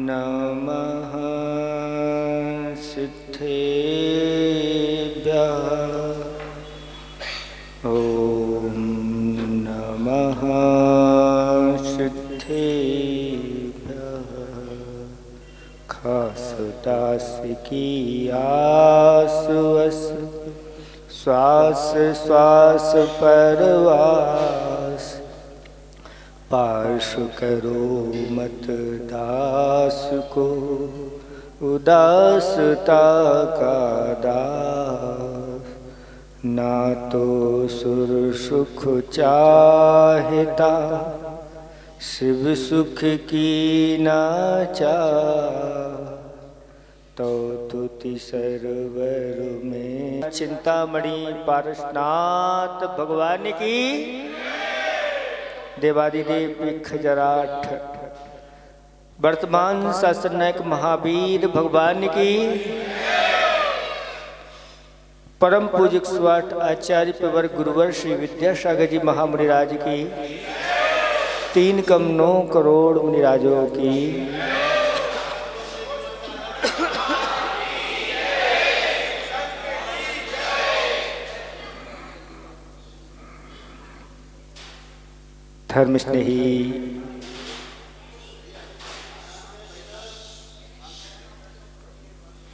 नमः सिद्धेभ्यः। ॐ नमः सिद्धेभ्यः। खासुदास की आसुअस श्वास श्वास परवास। पाश करो मत दास को उदासता का दास। ना तो सुर सुख चाहता शिव सुख की ना चाह। तो तुति सरवर में चिंतामणि पारसनाथ भगवान की। देवादिदेव खजराठ वर्तमान शासनक महावीर भगवान की। परम पूज्य स्वाट आचार्य प्रवर गुरुवर श्री विद्यासागर जी महामुनिराज की। 3,9 करोड़ मुनिराजों की। धर्म स्नेही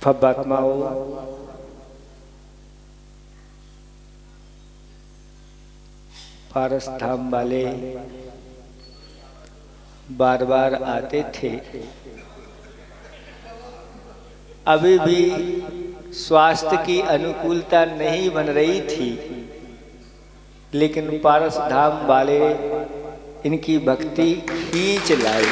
भवात्माओं, पारस धाम वाले बार बार आते थे। अभी भी स्वास्थ्य की अनुकूलता नहीं बन रही थी, लेकिन पारस धाम वाले इनकी भक्ति खींच लाई।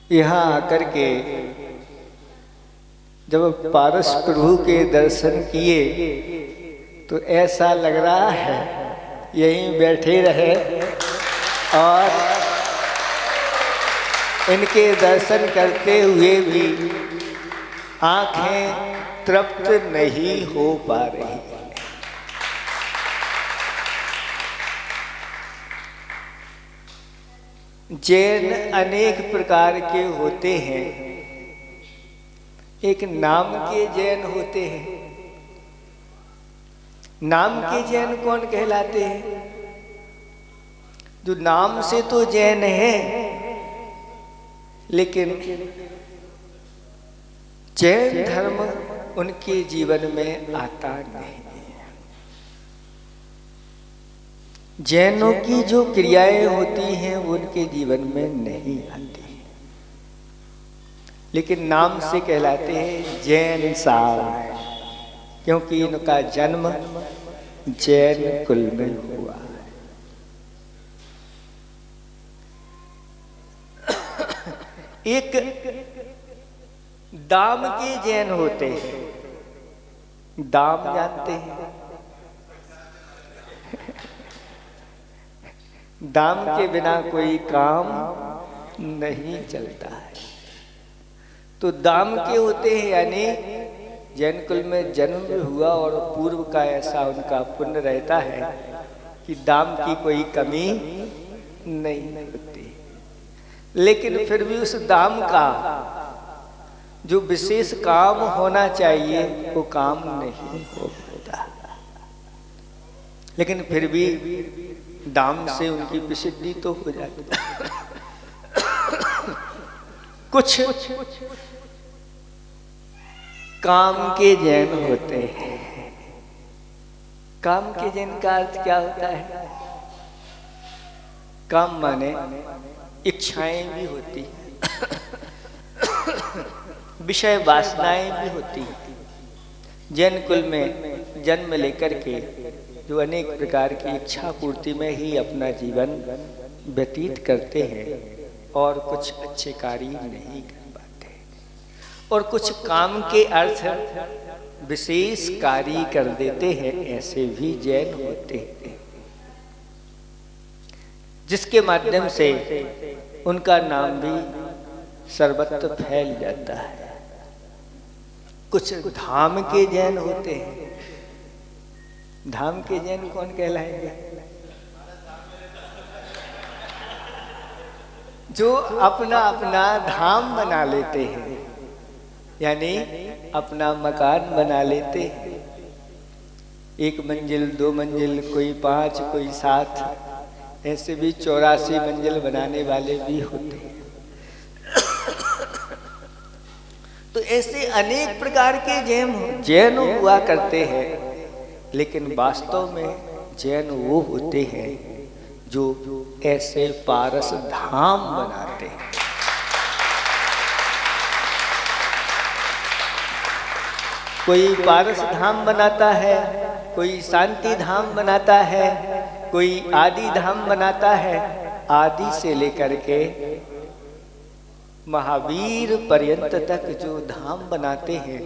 यहाँ आकर के जब पारस प्रभु के दर्शन किए तो ऐसा लग रहा है यहीं बैठे रहे और इनके दर्शन करते हुए भी आंखें तृप्त नहीं हो पा रही। जैन अनेक प्रकार के होते हैं। एक नाम के जैन होते हैं। नाम के जैन कौन कहलाते हैं? जो नाम से तो जैन है, लेकिन जैन धर्म उनके जीवन में आता नहीं। जैनों की जो क्रियाएं होती हैं वो उनके जीवन में नहीं आती, लेकिन नाम से कहलाते हैं जैन साहब, क्योंकि इनका जन्म जैन कुल में हुआ। एक दाम के जैन होते हैं। दाम जानते हैं? दाम के बिना कोई काम नहीं चलता है। तो दाम के होते हैं, यानी जैन कुल में जन्म हुआ और पूर्व का ऐसा उनका पुण्य रहता है कि दाम की कोई कमी नहीं होती। लेकिन फिर भी उस दाम का जो विशेष काम होना चाहिए वो काम नहीं होता। लेकिन फिर भी दाम से उनकी प्रसिद्धि तो हो जाती है। कुछ काम के जैन होते हैं। काम के जैन का अर्थ क्या होता है? काम माने इच्छाएं भी होती, विषय वासनाएं भी होती। जैन कुल में जन्म लेकर के जो अनेक प्रकार की इच्छा पूर्ति में ही अपना जीवन व्यतीत करते हैं और कुछ अच्छे कार्य नहीं कर पाते, और कुछ काम के अर्थ विशेष कार्य कर देते हैं, ऐसे भी जैन होते हैं, जिसके माध्यम से उनका नाम भी सर्वत्र फैल जाता है। कुछ धाम के जैन होते हैं। धाम के जैन कौन कहलाएंगे? जो अपना अपना धाम बना लेते हैं, यानी अपना मकान बना लेते हैं। 1 मंजिल 2 मंजिल, कोई 5, कोई 7, ऐसे भी 84 मंजिल बनाने वाले भी होते हैं। तो ऐसे अनेक प्रकार के जैन हुआ करते हैं, लेकिन वास्तव में जैन वो होते हैं जो ऐसे पारस धाम बनाते हैं। कोई पारस धाम बनाता है, कोई शांति धाम बनाता है, कोई आदि धाम बनाता है। आदि से लेकर के महावीर पर्यंत तक जो धाम बनाते हैं,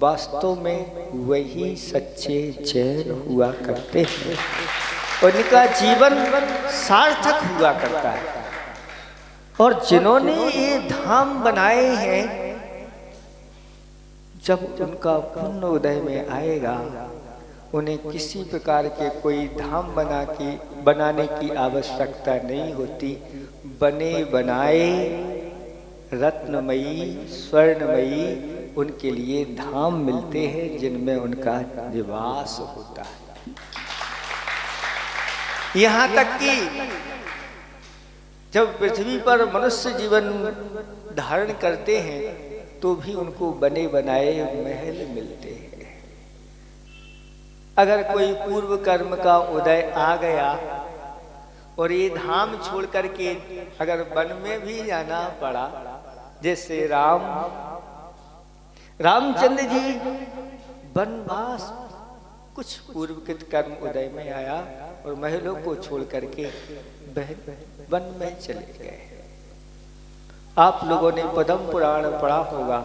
वास्तव में वही सच्चे जैन हुआ करते हैं। उनका जीवन सार्थक हुआ करता है। और जिन्होंने ये धाम बनाए हैं, जब उनका पुण्य उदय में आएगा, उन्हें किसी प्रकार के कोई धाम बनाने की आवश्यकता नहीं होती। बने बनाए रत्नमयी स्वर्णमयी उनके लिए धाम मिलते हैं, जिनमें उनका निवास होता है। यहाँ तक कि जब पृथ्वी पर मनुष्य जीवन धारण करते हैं, तो भी उनको बने बनाए महल मिलते हैं। अगर कोई पूर्व कर्म का उदय आ गया और ये धाम छोड़ करके अगर वन में भी जाना पड़ा, जैसे रामचंद्र जी वनवास कुछ पूर्वकृत कर्म उदय में आया और महलों को छोड़ करके वन में चले गए। आप लोगों ने पद्म पुराण पढ़ा होगा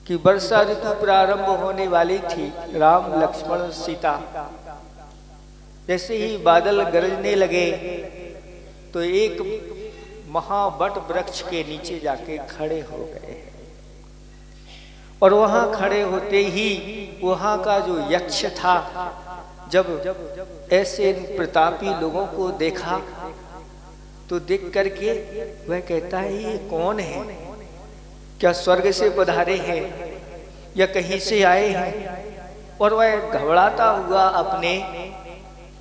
कि वर्षा ऋतु प्रारंभ होने वाली थी। राम लक्ष्मण सीता जैसे ही बादल गरजने लगे तो एक महावट वृक्ष के नीचे जाके खड़े हो गए। और वहां खड़े होते ही वहां का जो यक्ष था, जब ऐसे प्रतापी लोगों को देखा तो देख करके वह कहता है, ये कौन है? क्या स्वर्ग से पधारे हैं या कहीं से आए हैं? और वह घबराता हुआ अपने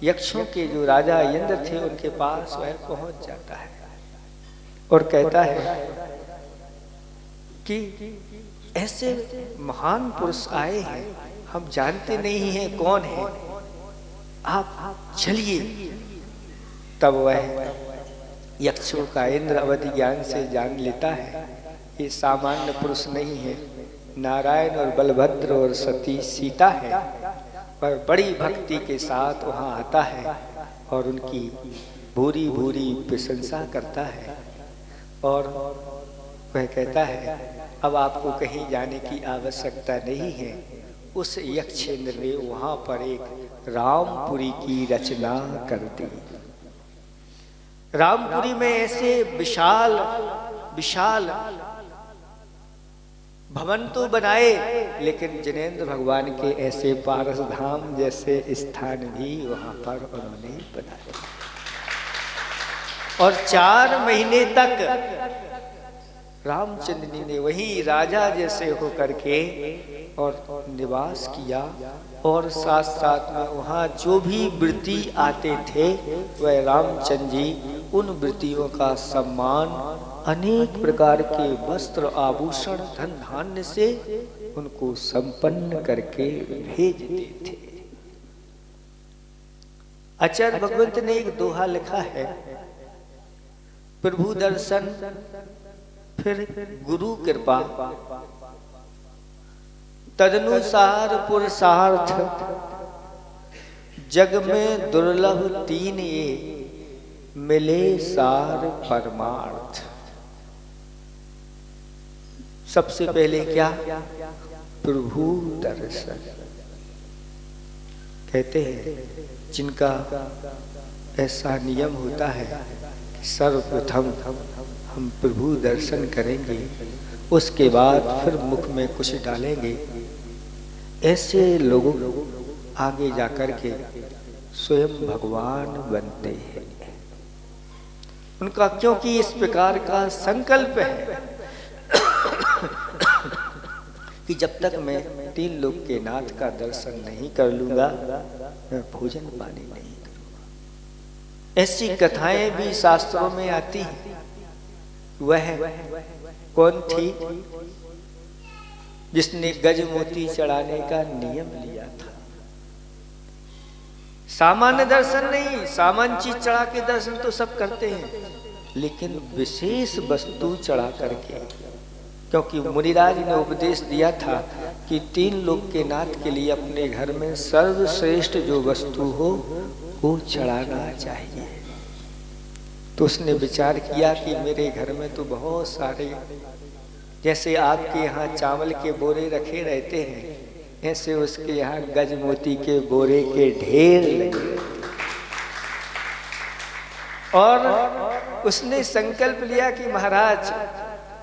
यक्षों के जो राजा इंद्र थे उनके पास वह पहुंच जाता है और कहता है कि ऐसे महान पुरुष आए हैं, हम जानते नहीं हैं कौन है, आप चलिए। तब वह यक्षों का इंद्र अवधि ज्ञान से जान लेता है ये सामान्य पुरुष नहीं है, नारायण और बलभद्र और सती सीता है। पर बड़ी भक्ति के साथ वहाँ आता है और उनकी भूरी भूरी प्रशंसा करता है। और वह कहता है, अब आपको कहीं जाने की आवश्यकता नहीं है। उस यक्षेंद्र ने वहाँ पर एक रामपुरी की रचना कर दी। रामपुरी में ऐसे विशाल विशाल भवन तो बनाए, लेकिन जिनेंद्र भगवान के ऐसे पारस धाम जैसे स्थान भी वहां पर उन्होंने बनाए। और 4 महीने तक रामचंद्र जी ने वही राजा जैसे होकर के और निवास किया। और साथ साथ में वहाँ जो भी वृत्ति आते थे, वह रामचंद्र जी उन वृत्तियों का सम्मान अनेक प्रकार के वस्त्र आभूषण धन धान्य से उनको संपन्न करके भेजते थे। आचार्य भगवंत ने एक दोहा लिखा है, प्रभु दर्शन फिर गुरु कृपा, तदनुसार पुरुषार्थ, जग में दुर्लभ 3 ये, मिले सार परमार्थ। सबसे पहले क्या? प्रभु दर्शन। कहते हैं जिनका ऐसा नियम होता है कि सर्वप्रथम हम प्रभु दर्शन करेंगे, उसके बाद फिर मुख में कुछ डालेंगे। ऐसे लोगों आगे जाकर के स्वयं भगवान बनते हैं उनका, क्योंकि इस प्रकार का संकल्प है कि जब तक मैं 3 लोक के नाथ का दर्शन नहीं कर लूंगा मैं भोजन पानी नहीं करूंगा। ऐसी कथाएं भी शास्त्रों में आती हैं। वह कौन थी जिसने गज मोती चढ़ाने का नियम लिया था? सामान्य दर्शन नहीं, सामान्य चीज चढ़ा के दर्शन तो सब करते हैं, लेकिन विशेष वस्तु चढ़ा करके, क्योंकि मुनिराज ने उपदेश दिया था कि 3 लोक के नाथ के लिए अपने घर में सर्वश्रेष्ठ जो वस्तु हो वो चढ़ाना चाहिए। तो उसने विचार किया कि मेरे घर में तो बहुत सारे, जैसे आपके यहाँ चावल के बोरे रखे रहते हैं, ऐसे उसके यहाँ गज मोती के बोरे के ढेर लगे। और उसने संकल्प लिया कि महाराज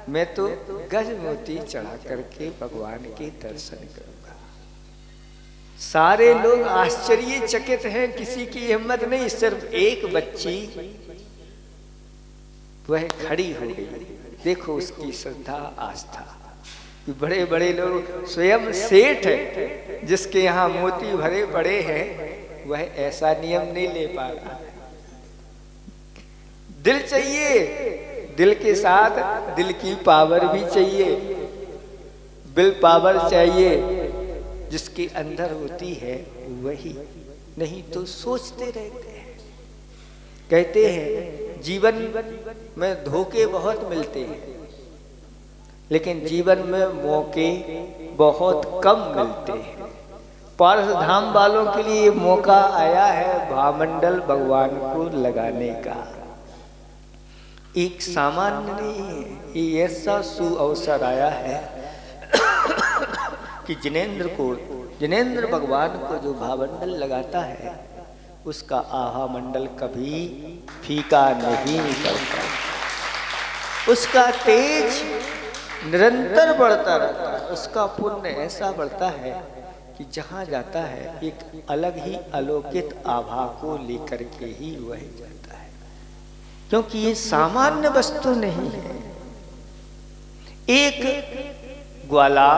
मैं तो गज मोती चढ़ा करके भगवान के दर्शन करूंगा। सारे लोग आश्चर्यचकित हैं, किसी की हिम्मत नहीं। सिर्फ एक बच्ची वह खड़ी हो गई। देखो उसकी श्रद्धा आस्था। बड़े बड़े लोग, स्वयं सेठ है जिसके यहाँ मोती भरे पड़े हैं, वह ऐसा नियम नहीं ले पा रहा। दिल चाहिए, दिल के साथ दिल की पावर भी चाहिए, विल पावर चाहिए। जिसके अंदर होती है वही, नहीं तो सोचते रहते हैं। कहते हैं जीवन में धोखे बहुत मिलते हैं, लेकिन जीवन में मौके बहुत कम मिलते हैं। पारस धाम वालों के लिए मौका आया है भामंडल भगवान को लगाने का। एक सामान्य नहीं है, ये ऐसा सुअवसर आया है कि जिनेंद्र भगवान को जो भामंडल लगाता है उसका आहा मंडल कभी फीका नहीं निकलता। उसका तेज निरंतर बढ़ता रहता है, उसका पुण्य ऐसा बढ़ता है कि जहाँ जाता है एक अलग ही अलौकिक आभा को लेकर के ही वह जाता है, क्योंकि ये सामान्य वस्तु नहीं है। एक ग्वाला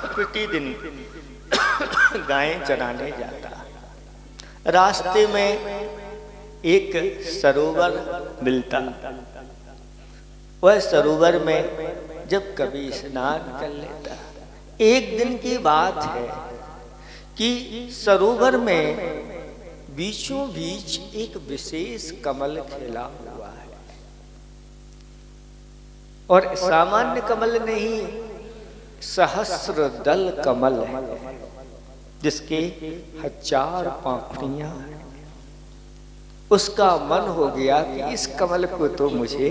प्रतिदिन गायें चराने जाता, रास्ते में एक सरोवर मिलता। वह सरोवर में जब कभी स्नान कर लेता। एक दिन की बात है कि सरोवर में बीचों बीच एक विशेष कमल खिला हुआ है, और सामान्य कमल नहीं, सहस्र दल कमल है जिसके 1000 पाखुड़ियां हैं। उसका मन हो गया कि इस कमल को तो मुझे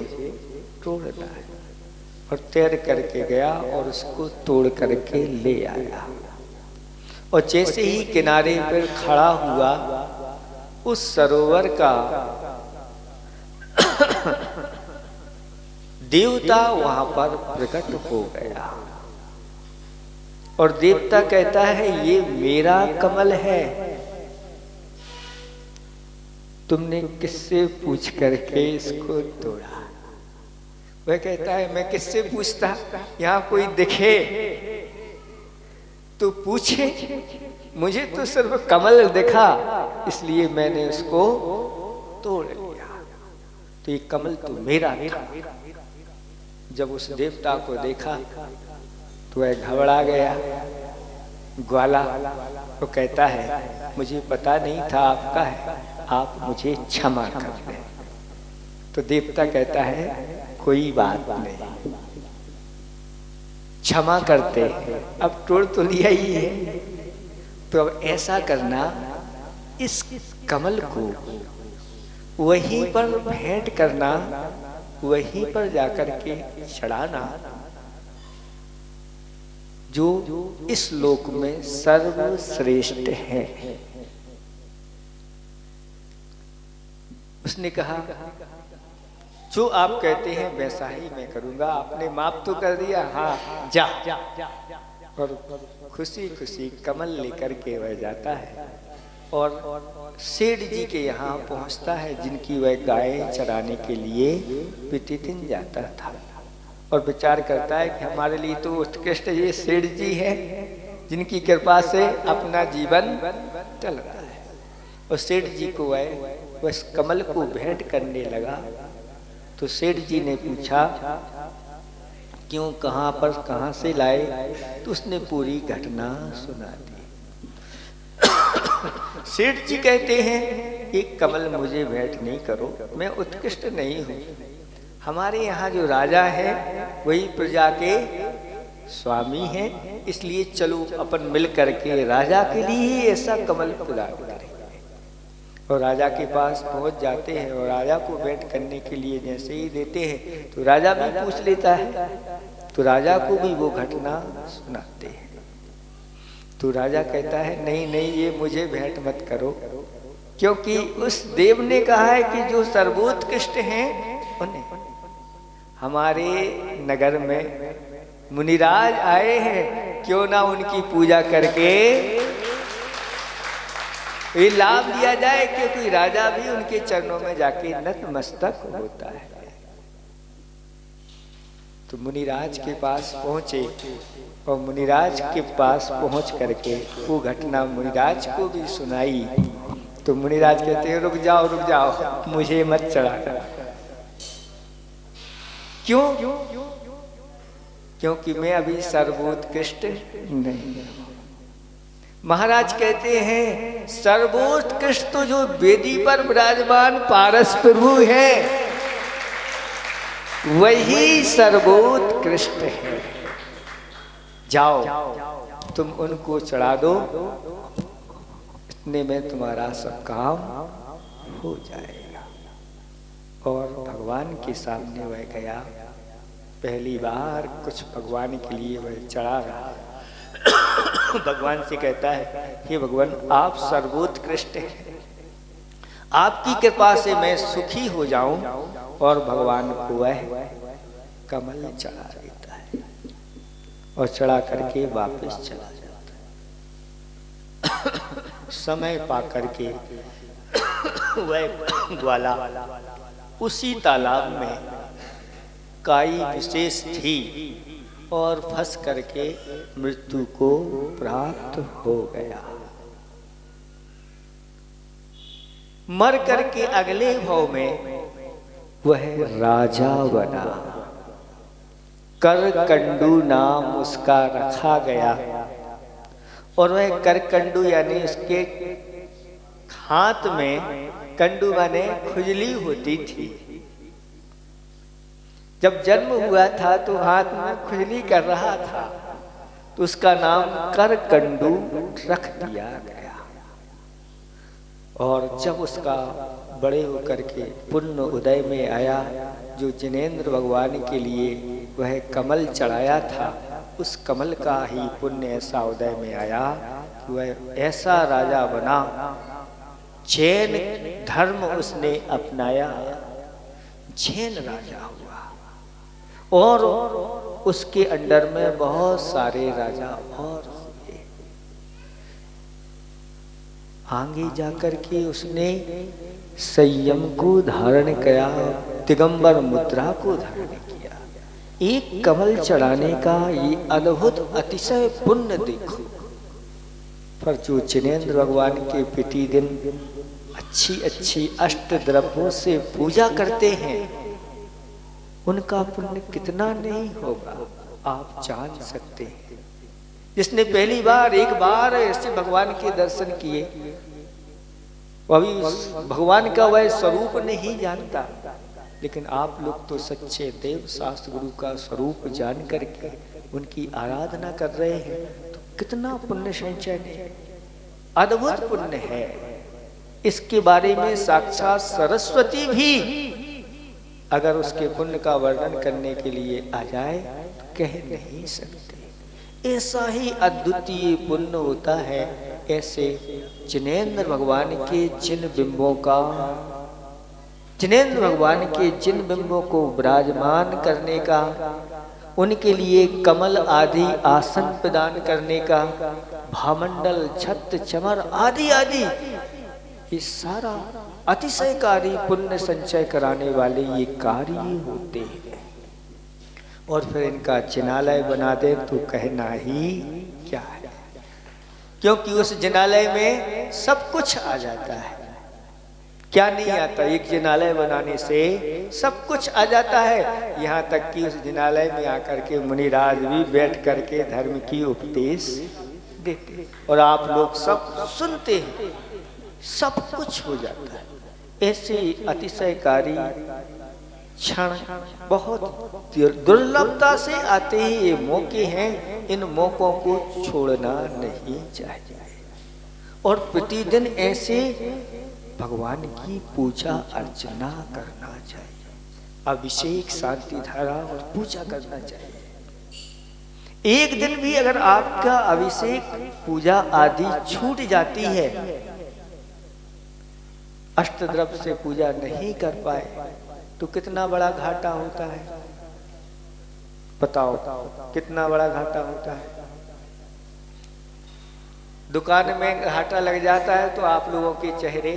तोड़ना है, और तैर करके गया और उसको तोड़ करके ले आया। और जैसे ही किनारे पर खड़ा हुआ, उस सरोवर का देवता वहां पर प्रकट हो गया, और देवता कहता है ये मेरा कमल है, तुमने किससे पूछ करके इसको तोड़ा? वह कहता है मैं किससे पूछता, यहाँ कोई दिखे तो पूछे, मुझे तो सिर्फ कमल दिखा इसलिए मैंने उसको तोड़ लिया, तो ये कमल तो मेरा था। जब उस देवता को देखा तो वह घबरा गया। ग्वाला तो कहता है मुझे पता नहीं था आपका है, आप मुझे क्षमा कर दें। तो देवता कहता है कोई बात नहीं, क्षमा करते, अब तोड़ तो लिया ही है, तो अब ऐसा करना, इस कमल को वहीं पर भेंट करना, वहीं पर जाकर के चढ़ाना, जो इस लोक में सर्वश्रेष्ठ है। उसने कहा जो आप कहते हैं वैसा ही मैं करूंगा। आपने माफ तो कर दिया, हाँ जा। और खुशी खुशी कमल लेकर के वह जाता है और सेठ जी के यहाँ पहुँचता है, जिनकी वह गाय चराने के लिए प्रतिदिन जाता था। और विचार करता है कि हमारे लिए तो उत्कृष्ट ये सेठ जी है, जिनकी कृपा से अपना जीवन चल रहा है। और सेठ जी को वह उस कमल को भेंट करने लगा। तो सेठ जी ने पूछा, क्यों, कहाँ पर, कहाँ से लाए? तो उसने पूरी घटना सुना दी। सेठ जी कहते हैं, एक कमल मुझे भेंट नहीं करो, मैं उत्कृष्ट नहीं हूँ। हमारे यहाँ जो राजा है वही प्रजा के स्वामी हैं, इसलिए चलो अपन मिल करके राजा के लिए ऐसा कमल प्रदान करें। और राजा के पास पहुंच जाते हैं और राजा को भेंट करने के लिए जैसे ही देते हैं तो राजा भी पूछ लेता है। तो राजा को भी वो घटना सुनाते हैं। तो राजा कहता है, नहीं नहीं, ये मुझे भेंट मत करो, क्योंकि उस देव ने कहा है कि जो सर्वोत्कृष्ट हैं उन्हें। हमारे नगर में मुनिराज आए हैं, क्यों ना उनकी पूजा करके ये लाभ दिया जाए, क्योंकि राजा भी उनके चरणों में जाके नतमस्तक होता है। तो मुनिराज के पास पहुंचे और मुनिराज के पास पहुंच करके वो घटना मुनिराज को भी सुनाई। तो मुनिराज कहते हैं, रुक जाओ, मुझे मत चढ़ा। क्यों? क्योंकि मैं अभी सर्वोत्कृष्ट नहीं। महाराज कहते हैं, सर्वोत्कृष्ट तो जो वेदी पर विराजमान पारस प्रभु है वही सर्वोत्कृष्ट है। जाओ तुम उनको चढ़ा दो, इतने में तुम्हारा सब काम हो जाएगा। और भगवान के सामने वह गया, पहली बार कुछ भगवान के लिए वह चढ़ा रहा। भगवान से कहता है, हे भगवान, आप सर्वोत्कृष्ट हैं, आपकी कृपा से मैं सुखी हो जाऊं। और भगवान को वह कमल चढ़ा देता है और चढ़ा करके वापस चला जाता है। समय पा करके वह ग्वाला उसी तालाब में काई विशेष थी और फंस करके मृत्यु को प्राप्त हो गया। मर करके अगले भाव में वह राजा बना। करकंडू नाम उसका रखा गया। और वह करकंडू यानी उसके हाथ में, कंडू माने खुजली होती थी। जब जन्म हुआ था तो हाथ में खुजली कर रहा था, तो उसका नाम करकंडू रख दिया गया। और जब उसका बड़े होकर के पुण्य उदय में आया, जो जिनेंद्र भगवान के लिए वह कमल चढ़ाया था, उस कमल का ही पुण्य ऐसा उदय में आया कि वह ऐसा राजा बना। जैन धर्म उसने अपनाया, जैन राजा हुआ। और उसके अंडर में बहुत सारे राजा और हुए। आगे जाकर के उसने संयम को धारण किया, दिगंबर मुद्रा को धारण किया। एक कमल चढ़ाने का ये अद्भुत अतिशय पुण्य देखो। पर जो जिनेंद्र भगवान के प्रतिदिन अच्छी अच्छी अष्ट द्रव्यों से पूजा करते हैं, उनका पुण्य कितना नहीं होगा आप जान सकते हैं। जिसने पहली बार एक बार ऐसे भगवान के दर्शन किए, अभी भगवान का वह स्वरूप नहीं जानता, लेकिन आप लोग तो सच्चे देव शास्त्र गुरु का स्वरूप जान करके उनकी आराधना कर रहे हैं, तो कितना पुण्य संचय है, अद्भुत पुण्य है। इसके बारे में साक्षात सरस्वती भी अगर उसके पुण्य का वर्णन करने के लिए आ जाए तो कह नहीं सकते। ऐसा ही अद्वितीय पुण्य होता है। ऐसे जिनेंद्र भगवान के जिन बिंबों का जिनेंद्र भगवान के जिन बिंबों को विराजमान करने का, उनके लिए कमल आदि आसन प्रदान करने का, भामंडल छत्र चमर आदि आदि ये सारा अतिशयकारी पुण्य संचय कराने वाले ये कार्य होते हैं। और फिर इनका जिनालय बना दे तो कहना ही क्या है, क्योंकि उस जिनालय में सब कुछ आ जाता है। क्या नहीं आता? एक जिनालय बनाने से सब कुछ आ जाता है। यहाँ तक कि उस जिनालय में आकर के मुनिराज भी बैठ करके धर्म की उपदेश देते और आप लोग सब सुनते हैं, सब कुछ हो जाता है। ऐसे अतिशयकारी क्षण बहुत दुर्लभता से आते ही ये मौके हैं, इन मौकों को छोड़ना नहीं चाहिए। और प्रतिदिन ऐसे भगवान की पूजा अर्चना करना चाहिए, अभिषेक शांति धारा और पूजा करना चाहिए। एक दिन भी अगर आपका अभिषेक पूजा आदि छूट जाती है, अष्टद्रव्य से पूजा नहीं कर पाए, तो कितना बड़ा घाटा होता है। बताओ कितना बड़ा घाटा होता है। दुकान में घाटा लग जाता है तो आप लोगों के चेहरे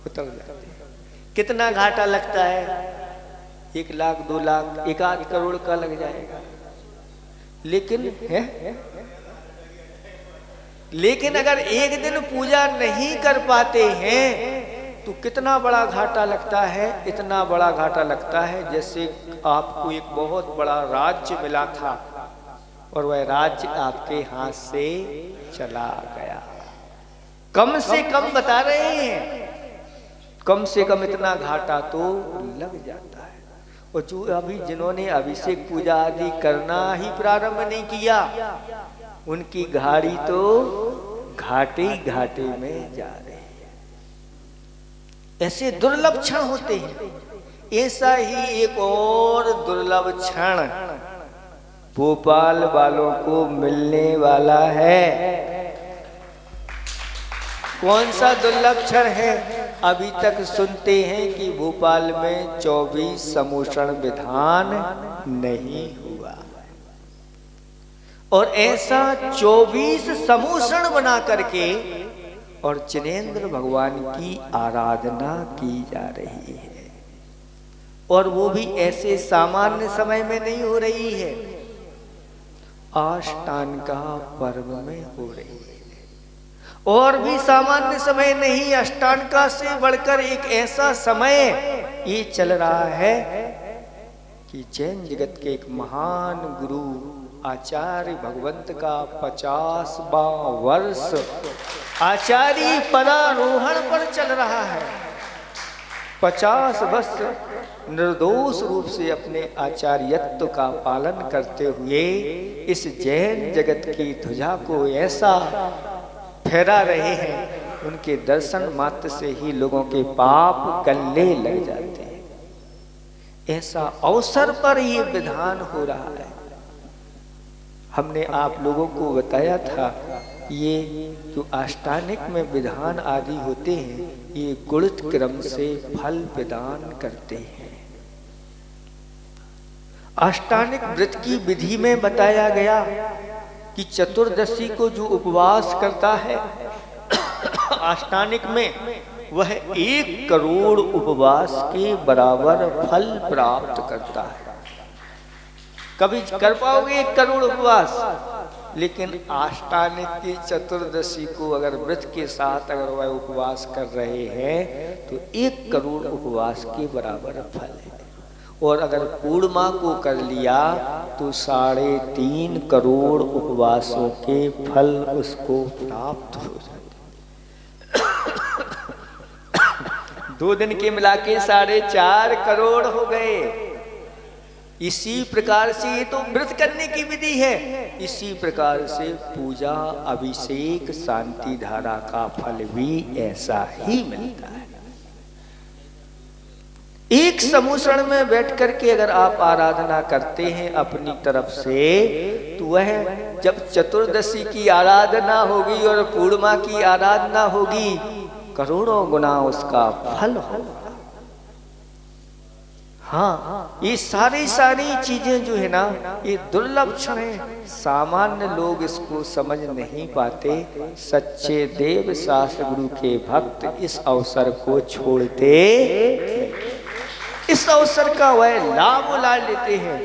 उतर जाते हैं। कितना घाटा लगता है? 1 लाख 2 लाख 1 करोड़ का लग जाएगा। लेकिन अगर एक दिन पूजा नहीं कर पाते हैं तो कितना बड़ा घाटा लगता है। इतना बड़ा घाटा लगता है जैसे आपको एक बहुत बड़ा राज्य मिला था और वह राज्य आपके हाथ से चला गया। कम से कम बता रहे हैं, कम से कम इतना घाटा तो लग जाता है। और जो अभी जिन्होंने अभिषेक पूजा आदि करना ही प्रारंभ नहीं किया, उनकी गाड़ी तो घाटे ही घाटे में जा रही है। ऐसे दुर्लभ क्षण होते हैं। ऐसा ही एक और दुर्लभ क्षण भोपाल वालों को मिलने वाला है। कौन सा दुर्लभ क्षण है? अभी तक सुनते हैं कि भोपाल में 24 समूषण विधान नहीं हुआ, और ऐसा 24 समूषण बना करके और जिनेंद्र भगवान की आराधना की जा रही है। और वो भी ऐसे सामान्य समय में नहीं हो रही है, अष्टांगा पर्व में हो रही है। और भी सामान्य समय नहीं, अष्टांगा से बढ़कर एक ऐसा समय ये चल रहा है कि जैन जगत के एक महान गुरु आचार्य भगवंत का 50वां वर्ष आचार्य पदारोहण पर चल रहा है। 50 वर्ष निर्दोष रूप से अपने आचार्यत्व का पालन करते हुए इस जैन जगत की ध्वजा को ऐसा फहरा रहे हैं, उनके दर्शन मात्र से ही लोगों के पाप गलने लग जाते हैं। ऐसा अवसर पर ये विधान हो रहा है। हमने आप लोगों को बताया था, ये जो अष्टानिक में विधान आदि होते हैं, ये गुणित क्रम से फल प्रदान करते हैं। अष्टानिक व्रत की विधि में बताया गया कि चतुर्दशी को जो उपवास करता है अष्टानिक में, वह 1 करोड़ उपवास के बराबर फल प्राप्त करता है। कभी कर पाओगे 1 करोड़ उपवास? लेकिन अष्टानिक की चतुर्दशी को अगर व्रत के साथ अगर वह उपवास कर रहे हैं तो 1 करोड़ उपवास के बराबर फल है। और अगर पूर्णिमा को कर लिया तो 3.5 करोड़ उपवासों के फल उसको प्राप्त हो जाते। 2 दिन के मिला के 4.5 करोड़ हो गए। इसी प्रकार से ये तो व्रत करने की विधि है, इसी प्रकार से पूजा अभिषेक शांति धारा का फल भी ऐसा ही मिलता है। एक समूषण में बैठ करके अगर आप आराधना करते हैं अपनी तरफ से, तो वह जब चतुर्दशी की आराधना होगी और पूर्णिमा की आराधना होगी, करोड़ों गुना उसका फल होगा। हाँ, ये सारी चीजें जो है ना, ये दुर्लभ क्षण है। सामान्य लोग इसको समझ नहीं पाते। सच्चे देव शास्त्र गुरु के भक्त इस अवसर को छोड़ते नहीं। इस अवसर का वह लाभ उठा लेते हैं।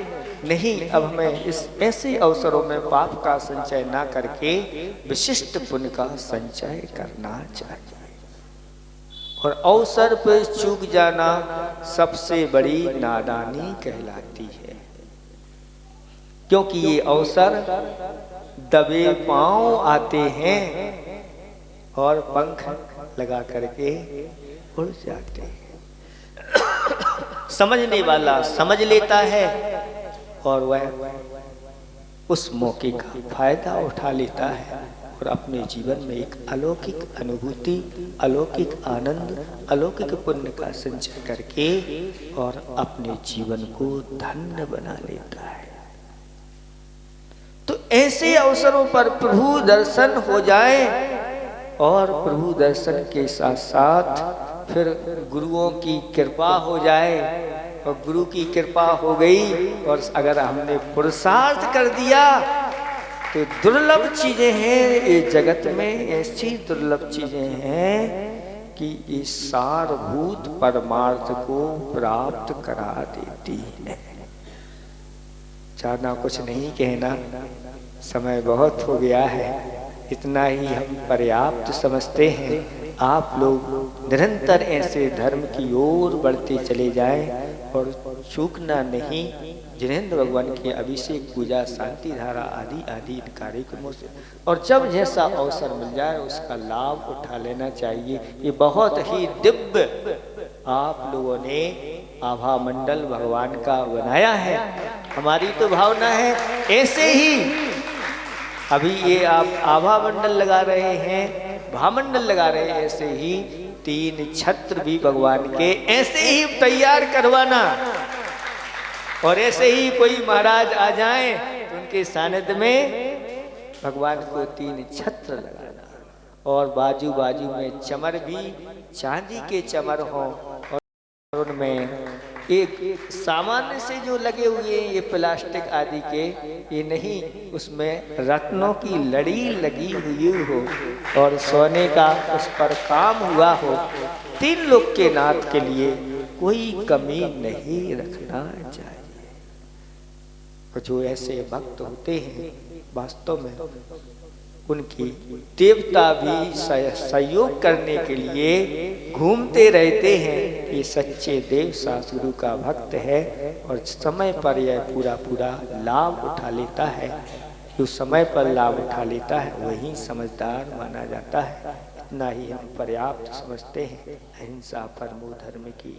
नहीं, अब हमें इस ऐसे अवसरों में पाप का संचय ना करके विशिष्ट पुण्य का संचय करना चाहिए। और अवसर पर चूक जाना सबसे बड़ी नादानी कहलाती है, क्योंकि ये अवसर दबे पांव आते हैं और पंख लगा करके उड़ जाते हैं। समझने वाला समझ लेता है और वह उस मौके का फायदा उठा लेता है और अपने जीवन में एक अलौकिक अनुभूति, अलौकिक आनंद, अलौकिक पुण्य का संचय करके और अपने जीवन को धन्य बना लेता है। तो ऐसे अवसरों पर प्रभु दर्शन हो जाए और प्रभु दर्शन के साथ साथ फिर गुरुओं की कृपा हो जाए, और गुरु की कृपा हो गई और अगर हमने पुरुषार्थ कर दिया तो दुर्लभ चीजें हैं ये जगत में। ऐसी दुर्लभ चीजें हैं कि ये सारभूत परमार्थ को प्राप्त करा देती है। ज्यादा कुछ नहीं कहना, समय बहुत हो गया है, इतना ही हम पर्याप्त समझते हैं। आप लोग निरंतर ऐसे धर्म की ओर बढ़ते चले जाएं और चूकना नहीं। जिनेंद्र भगवान के अभिषेक, पूजा, शांति धारा आदि आदि कार्यक्रमों से और जब जैसा अवसर मिल जाए उसका लाभ उठा लेना चाहिए। ये बहुत ही दिव्य आप लोगों ने आभा मंडल भगवान का बनाया है। हमारी तो भावना है ऐसे ही अभी ये आप आभा मंडल लगा रहे हैं, भामंडल लगा रहे हैं, ऐसे ही 3 छत्र भी भगवान के ऐसे ही तैयार करवाना। और ऐसे ही कोई महाराज आ जाएं तो उनके सानिध्य में भगवान को 3 छत्र लगाना, और बाजू बाजू में चमर भी चांदी के चमर हों, और उनमें एक सामान्य से जो लगे हुए ये प्लास्टिक आदि के, ये नहीं, उसमें रत्नों की लड़ी लगी हुई हो और सोने का उस पर काम हुआ हो। 3 लोग के नाथ के लिए कोई कमी नहीं रखना चाहिए। जो ऐसे भक्त होते हैं वास्तव में उनकी देवता भी सहयोग करने के लिए घूमते रहते हैं। ये सच्चे देव शास्त्र गुरु का भक्त है और समय पर यह पूरा लाभ उठा लेता है। जो समय पर लाभ उठा लेता है वही समझदार माना जाता है। इतना ही हम पर्याप्त समझते हैं। अहिंसा परमो धर्म की।